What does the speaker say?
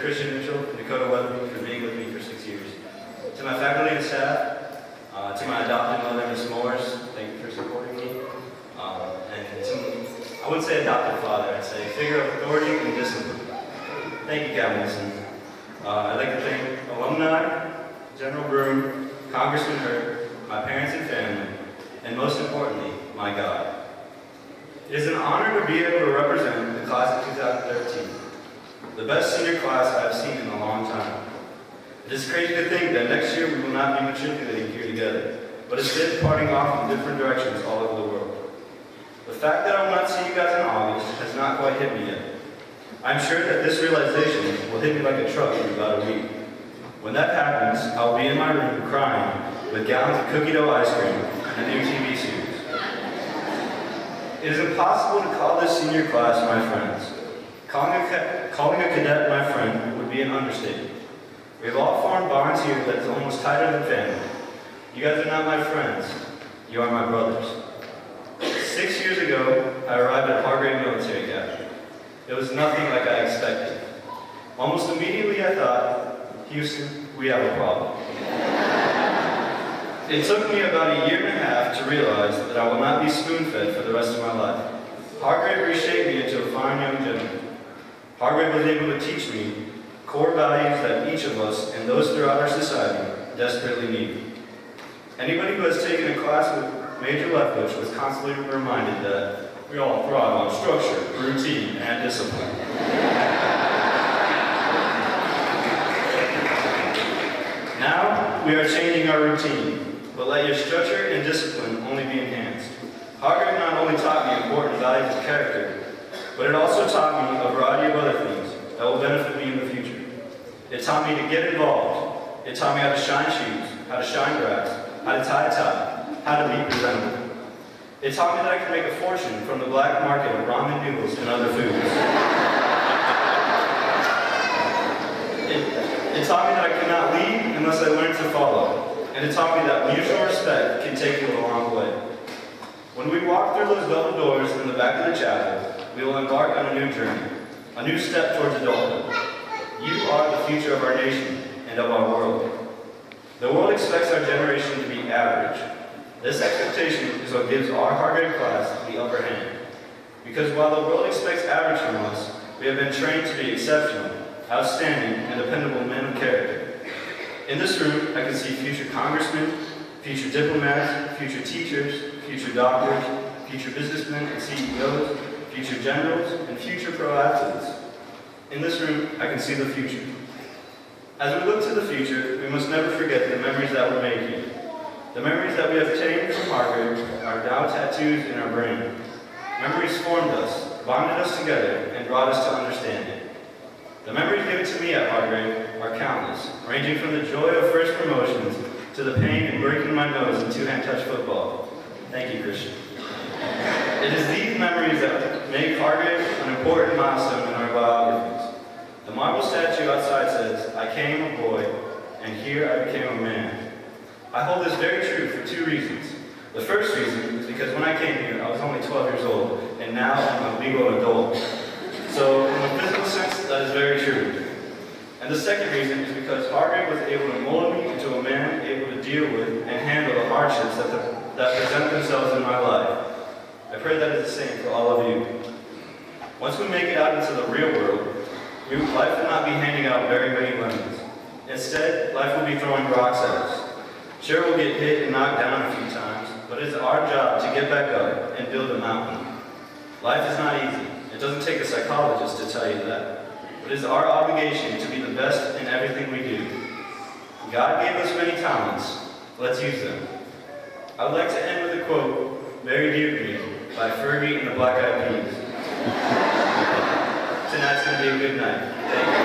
Christian Mitchell and Dakota Weatherby for being with me for 6 years. To my faculty and staff, to my adopted mother, Ms. Morris, thank you for supporting me. And to, I wouldn't say adopted father, I'd say figure of authority and discipline. Thank you, Captain Wilson. I'd like to thank alumni, General Broom, Congressman Hurt, my parents and family, and most importantly, my God. It is an honor to be able to represent the class of 2013, the best senior class I have seen in a long time. It is crazy to think that next year we will not be matriculating here together, but instead parting off in different directions all over the world. The fact that I will not see you guys in August has not quite hit me yet. I'm sure that this realization will hit me like a truck in about a week. When that happens, I will be in my room crying with gallons of cookie dough ice cream and a new TV series. It is impossible to call this senior class my friends. Calling a cadet my friend would be an understatement. We have all formed bonds here that is almost tighter than family. You guys are not my friends. You are my brothers. 6 years ago, I arrived at Hargrave Military Academy. It was nothing like I expected. Almost immediately I thought, Houston, we have a problem. It took me about a year and a half to realize that I will not be spoon-fed for the rest of my life. Hargrave reshaped me into a fine young gentleman. Hargrave was able to teach me core values that each of us and those throughout our society desperately need. Anybody who has taken a class with Major Leftwich was constantly reminded that we all thrive on structure, routine, and discipline. Now, we are changing our routine. But let your structure and discipline only be enhanced. Hargrave not only taught me important values of character, but it also taught me a variety of other things that will benefit me in the future. It taught me to get involved. It taught me how to shine shoes, how to shine grass, how to tie a tie, how to be presentable. It taught me that I could make a fortune from the black market of ramen noodles and other foods. It taught me that I could not lead unless I learned to follow. And it taught me that mutual respect can take you a long way. When we walk through those double doors in the back of the chapel, we will embark on a new journey, a new step towards adulthood. You are the future of our nation and of our world. The world expects our generation to be average. This expectation is what gives our Hargrave class the upper hand. Because while the world expects average from us, we have been trained to be exceptional, outstanding, and dependable men of character. In this room, I can see future congressmen, future diplomats, future teachers, future doctors, future businessmen and CEOs, future generals, and future pro athletes. In this room, I can see the future. As we look to the future, we must never forget the memories that were made here. The memories that we have obtained from Hargrave are now tattoos in our brain. Memories formed us, bonded us together, and brought us to understanding. The memories given to me at Hargrave are countless, ranging from the joy of first promotions to the pain of breaking my nose in two-hand touch football. Thank you, Christian. It is these memories that make Hargrave an important milestone in our biographies. The marble statue outside says, "I came a boy, and here I became a man." I hold this very true for two reasons. The first reason is because when I came here, I was only 12 years old, and now I'm a legal adult. So, in a physical sense, that is very true. And the second reason is because Hargrave was able to mold me into a man able to deal with and handle the hardships that present themselves in my life. I pray that is the same for all of you. Once we make it out into the real world, life will not be handing out very many lemons. Instead, life will be throwing rocks at us. Sure, we'll get hit and knocked down a few times, but it's our job to get back up and build a mountain. Life is not easy. It doesn't take a psychologist to tell you that. But it is our obligation to be the best in everything we do. God gave us many talents. Let's use them. I would like to end with a quote, very dear to me, by Fergie and the Black Eyed Peas. Tonight's going to be a good night. Thank you.